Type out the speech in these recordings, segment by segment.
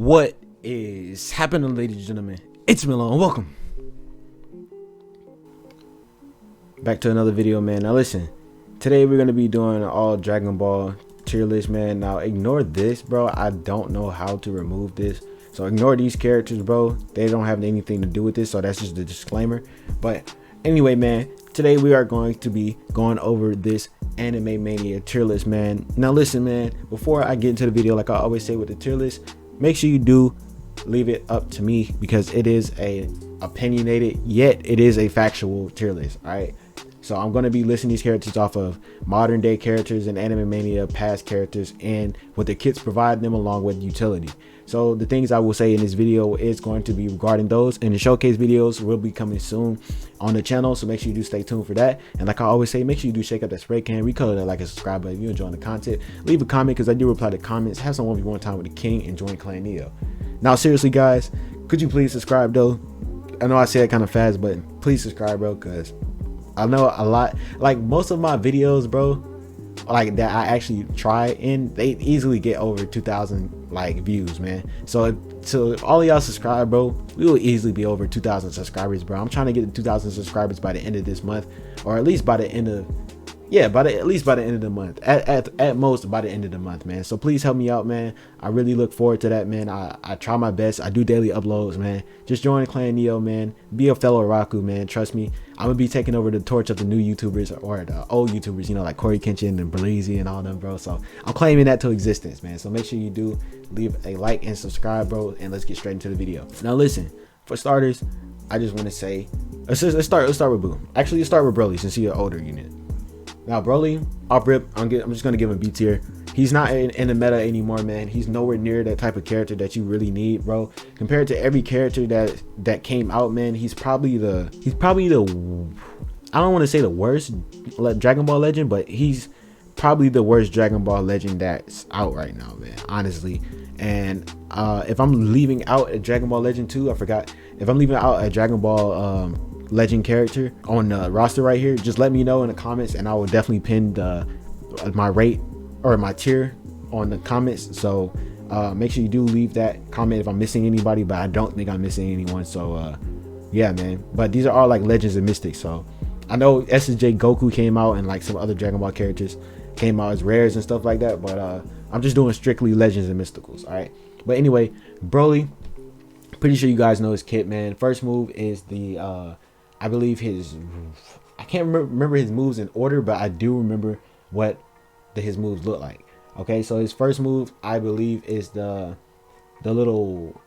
What is happening, ladies and gentlemen? It's Milo and welcome back to another video, man. Now listen, today we're going to be doing all Dragon Ball tier list, man. Now ignore this, bro. I don't know how to remove this, so ignore these characters, bro. They don't have anything to do with this, so that's just the disclaimer. But anyway, man, today we are going to be going over this Anime Mania tier list, man. Now listen, man, before I get into the video, like I always say with the tier list, make sure you do leave it up to me, because it is a opinionated, yet it is a factual tier list. All right, so I'm going to be listing these characters off of modern day characters and Anime Mania past characters and what the kits provide them, along with utility. So the things I will say in this video is going to be regarding those, and the showcase videos will be coming soon on the channel, so make sure you do stay tuned for that. And like I always say, make sure you do shake up that spray can, recolor that like and subscribe button if you're enjoying the content. Leave a comment, because I do reply to comments. Have some 1v1 time with the king and join Clan Neo. Now seriously, guys, could you please subscribe though? I know I say it kind of fast, but please subscribe, bro, because I know a lot, like most of my videos, bro, like that I actually try, and they easily get over 2,000 like views, man. So if all of y'all subscribe, bro, we will easily be over 2,000 subscribers, bro. I'm trying to get to 2,000 subscribers by the end of this month, or at least by the end of at least by the end of the month, at most by the end of the month, man. So please help me out, man. I really look forward to that, man. I try my best. I do daily uploads, man. Just join Clan Neo, man. Be a fellow Raku, man. Trust me, I'm gonna be taking over the torch of the new YouTubers, or the old YouTubers, you know, like Corey Kenshin and Breezy and all them, bro. So I'm claiming that to existence, man. So make sure you do leave a like and subscribe, bro, and let's get straight into the video. Now listen, for starters, I just want to say, let's start with Boo. Actually, let's start with Broly, since he's an older unit. Now Broly, off rip, I'm just gonna give him B tier. He's not in the meta anymore, man. He's nowhere near that type of character that you really need, bro. Compared to every character that came out, man, he's probably the I don't want to say the worst Dragon Ball legend, but he's probably the worst Dragon Ball legend that's out right now, man, honestly. And if I'm leaving out a Dragon Ball Legend 2, I forgot, if I'm leaving out a Dragon Ball legend character on the roster right here, just let me know in the comments, and I will definitely pin my rate or my tier on the comments. So make sure you do leave that comment if I'm missing anybody, but I don't think I'm missing anyone. So yeah, man, but these are all like legends and mystics. So I know SSJ Goku came out, and like some other Dragon Ball characters came out as rares and stuff like that, but I'm just doing strictly legends and mysticals. All right, but anyway, Broly, pretty sure you guys know his kit, man. First move is the I believe I can't remember his moves in order, but I do remember what his moves look like. Okay, so his first move, I believe, is the little,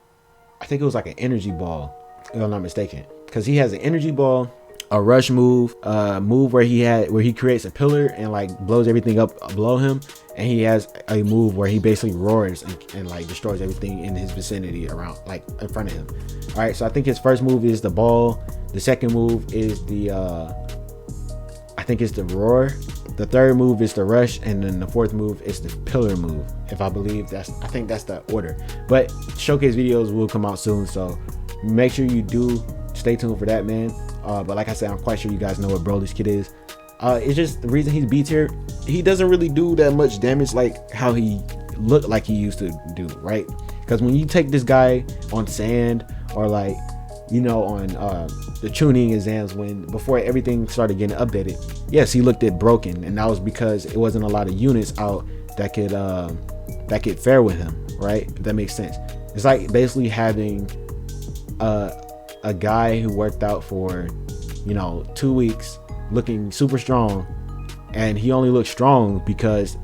I think it was like an energy ball, if I'm not mistaken, because he has an energy ball, a rush move, where he creates a pillar and like blows everything up below him, and he has a move where he basically roars and like destroys everything in his vicinity around, like in front of him. All right, so I think his first move is the ball. The second move is the I think it's the roar. The third move is the rush, and then the fourth move is the pillar move. I think that's the order. But showcase videos will come out soon, so make sure you do stay tuned for that, man. But like I said, I'm quite sure you guys know what Broly's kit is. It's just the reason he's B tier. He doesn't really do that much damage like how he looked like he used to do, right? Because when you take this guy on sand, or like, you know, on the tuning exams, before everything started getting updated, yes, he looked broken, and that was because it wasn't a lot of units out that could fare with him, right? If that makes sense. It's like basically having a guy who worked out for, you know, 2 weeks looking super strong, and he only looks strong because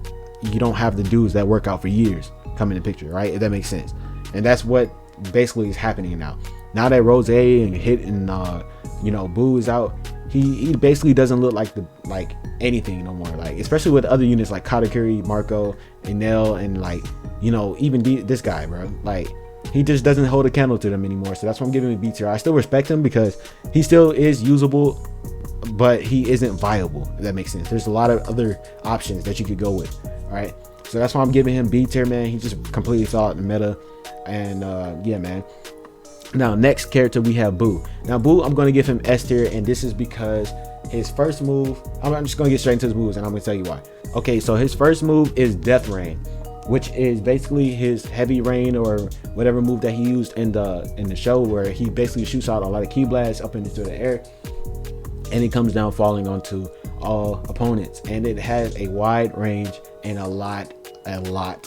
you don't have the dudes that work out for years come in the picture, right? If that makes sense. And that's what basically is happening now that Rose and Hit and you know, Boo is out. He basically doesn't look like anything no more, like especially with other units like Katakuri, Marco, Enel, and like, you know, even this guy, bro, like he just doesn't hold a candle to them anymore. So that's why I'm giving him a B tier. I still respect him because he still is usable, but he isn't viable, if that makes sense. There's a lot of other options that you could go with. All right, so that's why I'm giving him B tier, man. He just completely fell out in the meta, and yeah, man. Now next character we have Boo. Now Boo, I'm going to give him S tier, and this is because his first move, I'm just going to get straight into his moves, and I'm going to tell you why. Okay, so his first move is Death Rain, which is basically his heavy rain or whatever move that he used in the show, where he basically shoots out a lot of ki blasts up into the air, and it comes down falling onto all opponents, and it has a wide range and a lot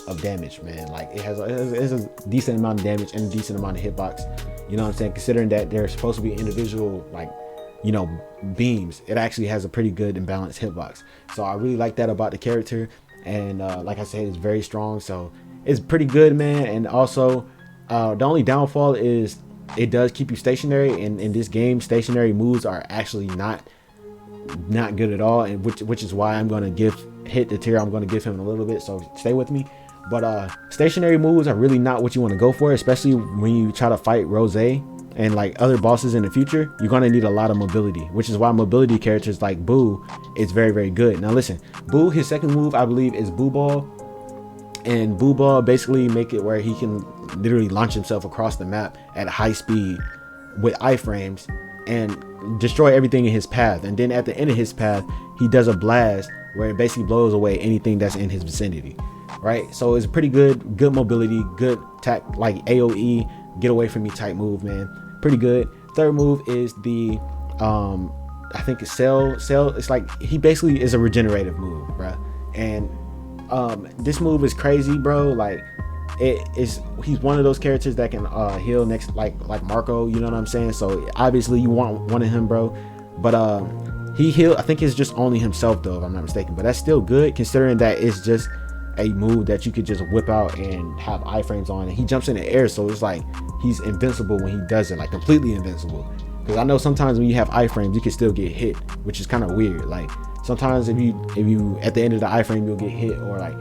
of damage, man. Like it has a decent amount of damage and a decent amount of hitbox, you know what I'm saying, considering that they're supposed to be individual, like, you know, beams. It actually has a pretty good and balanced hitbox, so I really like that about the character. And like I said, it's very strong, so it's pretty good, man. And also the only downfall is it does keep you stationary, and in this game stationary moves are actually not good at all, and which is why I'm going to hit the tier I'm going to give him in a little bit, so stay with me. But stationary moves are really not what you want to go for, especially when you try to fight Rose and like other bosses in the future. You're going to need a lot of mobility, which is why mobility characters like Boo is very, very good. Now listen, Boo, his second move I believe is Boo Ball, and Boo Ball basically make it where he can literally launch himself across the map at high speed with iframes and destroy everything in his path. And then at the end of his path, he does a blast where it basically blows away anything that's in his vicinity, right? So it's pretty good mobility, good attack, like AoE, get away from me type move, man. Pretty good. Third move is the I think it's Cell. It's like he basically is a regenerative move, bro. And this move is crazy, bro. Like he's one of those characters that can heal next, like Marco, you know what I'm saying? So obviously you want one of him, bro. But he heal, I think it's just only himself though, if I'm not mistaken. But that's still good considering that it's just a move that you could just whip out and have iframes on, and he jumps in the air, so it's like he's invincible when he does it, like completely invincible. Because I know sometimes when you have iframes you can still get hit, which is kind of weird. Like sometimes if you at the end of the iframe you'll get hit, or like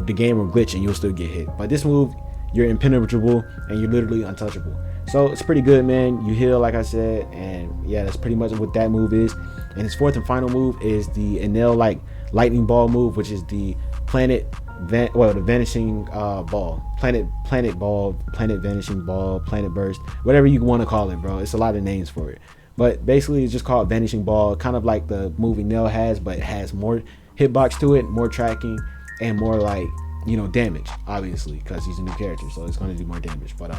the game will glitch and you'll still get hit. But this move, you're impenetrable and you're literally untouchable. So it's pretty good, man. You heal, like I said, and yeah, that's pretty much what that move is. And his fourth and final move is the Enel like lightning ball move, which is the the vanishing ball, planet ball, planet vanishing ball, planet burst, whatever you want to call it, bro. It's a lot of names for it, but basically it's just called vanishing ball, kind of like the movie Nell has, but it has more hitbox to it, more tracking, and more, like, you know, damage, obviously, because he's a new character, so it's going to do more damage. But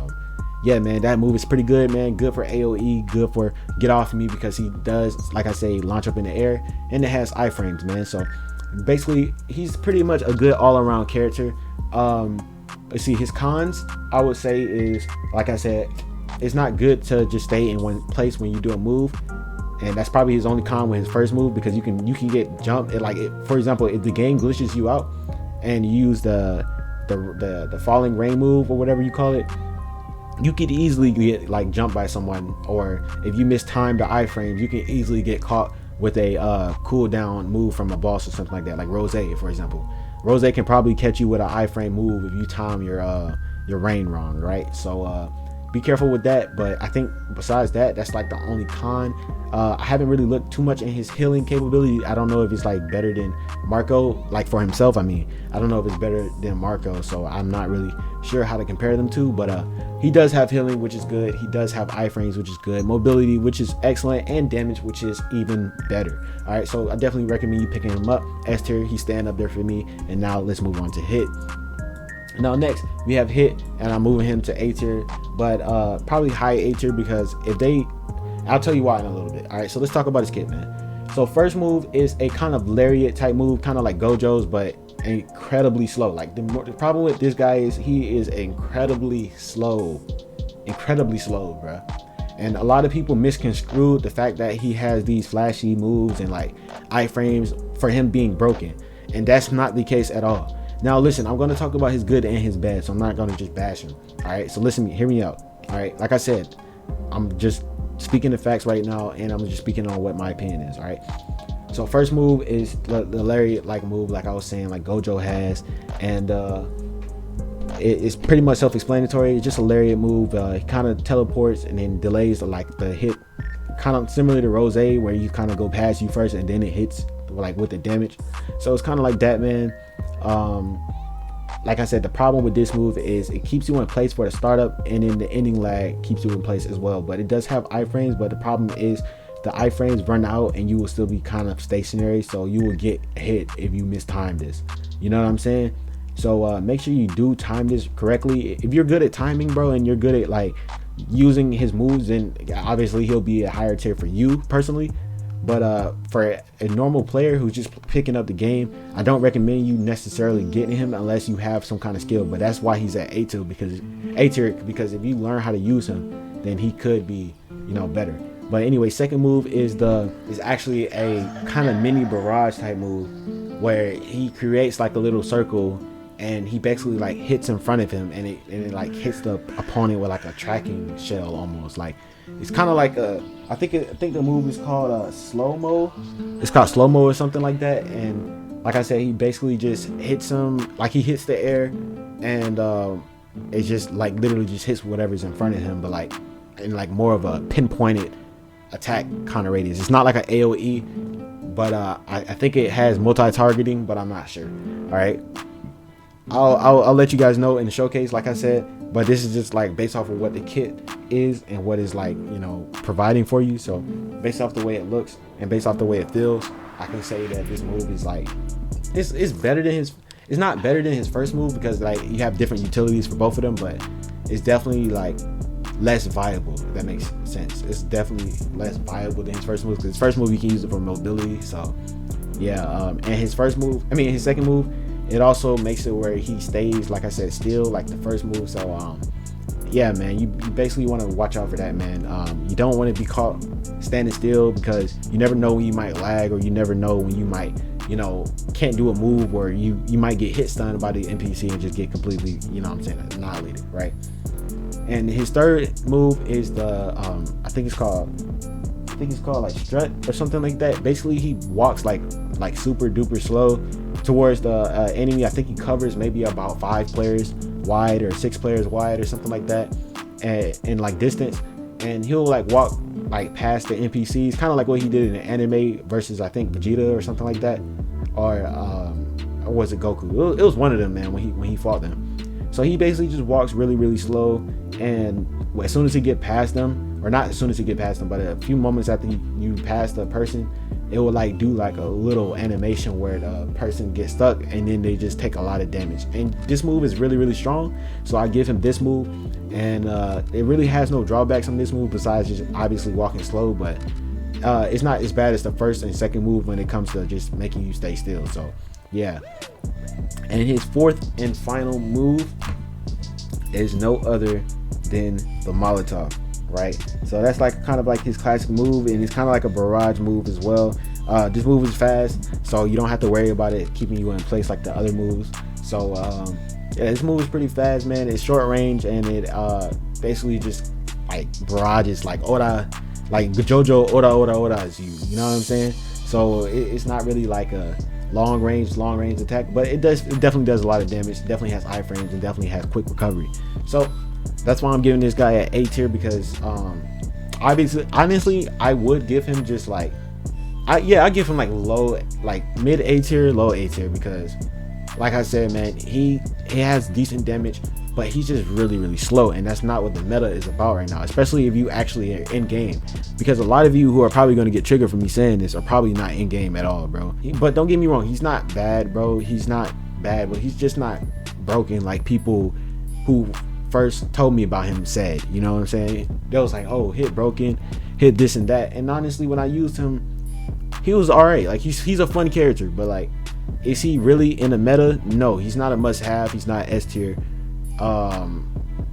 yeah, man, that move is pretty good, man. Good for AoE, good for get off of me, because he does, like I say, launch up in the air, and it has iframes, man. So basically he's pretty much a good all-around character. Let's see, his cons I would say is, like I said, it's not good to just stay in one place when you do a move, and that's probably his only con with his first move, because you can get jumped. For example, if the game glitches you out and you use the falling rain move or whatever you call it, you could easily get like jumped by someone, or if you mistime the iframes, you can easily get caught with a cooldown move from a boss or something like that, like Rose, for example. Rose can probably catch you with an iframe move if you time your rain wrong, right? So be careful with that. But I think besides that, that's like the only con. I haven't really looked too much in his healing capability. I don't know if it's like better than Marco, like for himself. I mean, I don't know if it's better than Marco, so I'm not really sure how to compare them to. But he does have healing, which is good. He does have iframes, which is good. Mobility, which is excellent, and damage, which is even better. All right, so I definitely recommend you picking him up. S tier, he's staying up there for me. And now let's move on to Hit. Now next we have Hit, and I'm moving him to A tier, but probably high A tier, because I'll tell you why in a little bit. All right, so let's talk about his kit, man. So first move is a kind of lariat type move, kind of like Gojo's, but incredibly slow. Like the problem with this guy is he is incredibly slow, bro. And a lot of people misconstrued the fact that he has these flashy moves and like iframes for him being broken, and that's not the case at all. Now listen, I'm going to talk about his good and his bad, so I'm not going to just bash him. All right, so listen, hear me out. All right, like I said, I'm just speaking the facts right now, and I'm just speaking on what my opinion is. All right, so first move is the lariat like move, like I was saying, like Gojo has, and it's pretty much self-explanatory. It's just a lariat move. It kind of teleports and then delays like the hit, kind of similar to Rose, where you kind of go past you first and then it hits like with the damage. So it's kind of like that, man. Like I said, the problem with this move is it keeps you in place for the startup, and then the ending lag keeps you in place as well. But it does have iframes, but the problem is the iframes run out and you will still be kind of stationary, so you will get hit if you mistime this. You know what I'm saying? So make sure you do time this correctly. If you're good at timing, bro, and you're good at like using his moves, then obviously he'll be a higher tier for you personally. But for a normal player who's just picking up the game, I don't recommend you necessarily getting him unless you have some kind of skill. But that's why he's at A tier, because if you learn how to use him, then he could be, you know, better. But anyway, second move is actually a kind of mini barrage type move where he creates like a little circle and he basically like hits in front of him, and it like hits the opponent with like a tracking shell almost. Like it's kind of like I think the move is called slow mo. It's called slow mo or something like that. And like I said, he basically just hits him, like he hits the air, and it just like literally just hits whatever's in front of him, but like in like more of a pinpointed attack kind of radius. It's not like an AoE, but I think it has multi-targeting, but I'm not sure. All right, I'll let you guys know in the showcase, like I said, but this is just like based off of what the kit is and what is like, you know, providing for you. So based off the way it looks and based off the way it feels, I can say that this move is like it's better than his. It's not better than his first move because like you have different utilities for both of them, but it's definitely like less viable, if that makes sense. It's definitely less viable than his first move, because his first move you can use it for mobility. So yeah, and his second move, it also makes it where he stays, like I said, still like the first move. So yeah, man, you basically want to watch out for that, man. You don't want to be caught standing still, because you never know when you might lag, or you never know when you might, you know, can't do a move where you might get hit stunned by the NPC and just get completely, you know what I'm saying, annihilated, right? And his third move is the I think it's called like strut or something like that. Basically he walks like super duper slow towards the enemy. I think he covers maybe about 5 players wide or 6 players wide or something like that, and in like distance, and he'll like walk like past the NPCs, kind of like what he did in the anime versus I think Vegeta or something like that, or was it Goku? It was one of them, man, when he fought them. So he basically just walks really, really slow, and as soon as he get past them, or not as soon as he get past them, but a few moments after you pass the person, it will like do like a little animation where the person gets stuck, and then they just take a lot of damage. And this move is really, really strong, so I give him this move, and it really has no drawbacks on this move besides just obviously walking slow, but it's not as bad as the first and second move when it comes to just making you stay still. So yeah. And his fourth and final move is no other than the Molotov, right? So that's like kind of like his classic move, and it's kind of like a barrage move as well. This move is fast, so you don't have to worry about it keeping you in place like the other moves. So yeah, this move is pretty fast, man. It's short range, and it basically just like barrages like Oda, like Jojo Oda is you know what I'm saying? So it's not really like a long range attack, but it definitely does a lot of damage. It definitely has iframes and definitely has quick recovery. So that's why I'm giving this guy at A tier, because obviously, honestly, I would give him just like I give him like mid A tier, low A tier, because like I said, man, he has decent damage, but he's just really, really slow, and that's not what the meta is about right now, especially if you actually are in game, because a lot of you who are probably going to get triggered from me saying this are probably not in game at all, bro. But don't get me wrong, he's not bad, bro. He's not bad, but he's just not broken like people who first told me about him said, you know what I'm saying? They was like, oh, hit broken, hit this and that. And honestly, when I used him, he was alright. Like he's a fun character, but like, is he really in the meta? No, he's not a must-have. He's not S tier.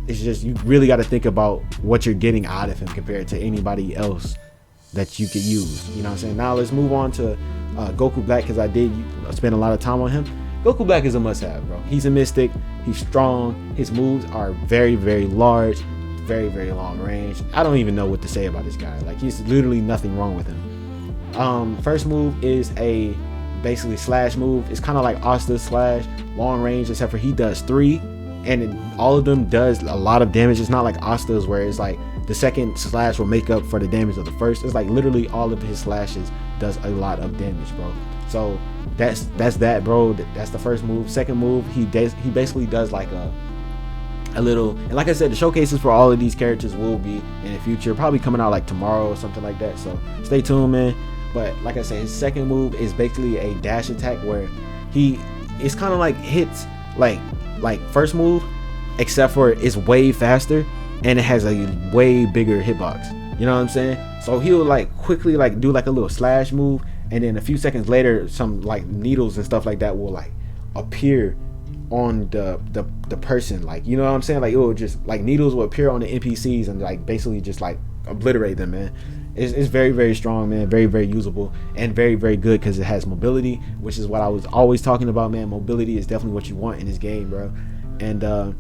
It's just, you really got to think about what you're getting out of him compared to anybody else that you could use. You know what I'm saying? Now let's move on to Goku Black, because I did spend a lot of time on him. Goku Black is a must-have, bro. He's a mystic. He's strong. His moves are very, very large, very, very long range. I don't even know what to say about this guy. Like, he's literally nothing wrong with him. First move is a basically slash move. It's kind of like Asta's slash, long range, except for he does 3, and all of them does a lot of damage. It's not like Asta's where it's like the second slash will make up for the damage of the first. It's like literally all of his slashes does a lot of damage, bro. So that's that, bro. That's the first move. Second move, he basically does like a little, and like I said, the showcases for all of these characters will be in the future, probably coming out like tomorrow or something like that, so stay tuned, man. But like I said, his second move is basically a dash attack where it's kind of like hits like first move, except for it's way faster and it has a way bigger hitbox. You know what I'm saying? So he'll like quickly like do like a little slash move, and then a few seconds later some like needles and stuff like that will like appear on the person, like, you know what I'm saying? Like it will just like needles will appear on the NPCs and like basically just like obliterate them, man. It's very, very strong, man. Very, very usable and very, very good because it has mobility, which is what I was always talking about, man. Mobility is definitely what you want in this game, bro. And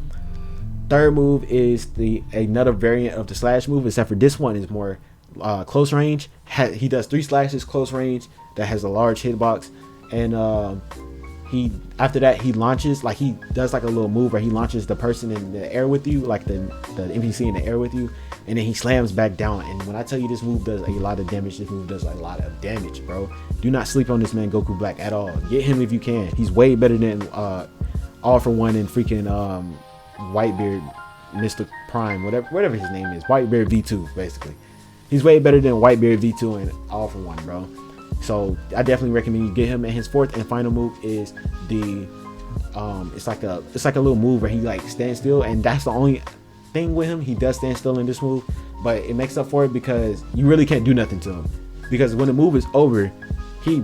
third move is another variant of the slash move, except for this one is more close range. He does 3 slashes close range that has a large hitbox, and after that he launches, like he does like a little move where he launches the person in the air with you, like the NPC in the air with you, and then he slams back down. And when I tell you this move does a lot of damage, this move does a lot of damage, bro. Do not sleep on this man, Goku Black, at all. Get him if you can. He's way better than All For One and freaking Whitebeard, Mr. Prime, whatever his name is, Whitebeard V2, basically. He's way better than Whitebeard V2 and All For One, bro. So I definitely recommend you get him. And his fourth and final move is the it's like a little move where he like stands still, and that's the only thing with him. He does stand still in this move, but it makes up for it because you really can't do nothing to him, because when the move is over, he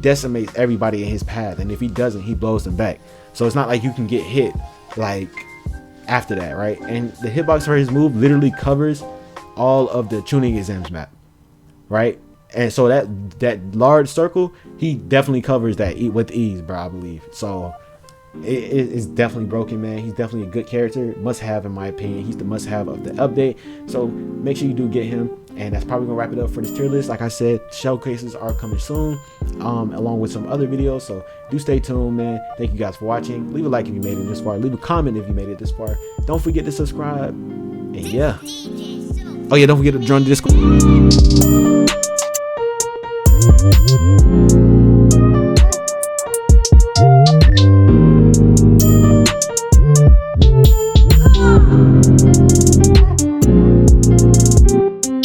decimates everybody in his path, and if he doesn't, he blows them back. So it's not like you can get hit like after that, right? And the hitbox for his move literally covers all of the tuning exams map, right? And so that large circle, he definitely covers that with ease, bro, I believe. So it's definitely broken, man. He's definitely a good character, must have in my opinion. He's the must have of the update, so make sure you do get him. And that's probably gonna wrap it up for this tier list. Like I said, showcases are coming soon, along with some other videos, so do stay tuned, man. Thank you guys for watching. Leave a like if you made it this far, leave a comment if you made it this far. Don't forget to subscribe, and yeah, oh yeah, don't forget to join the Discord.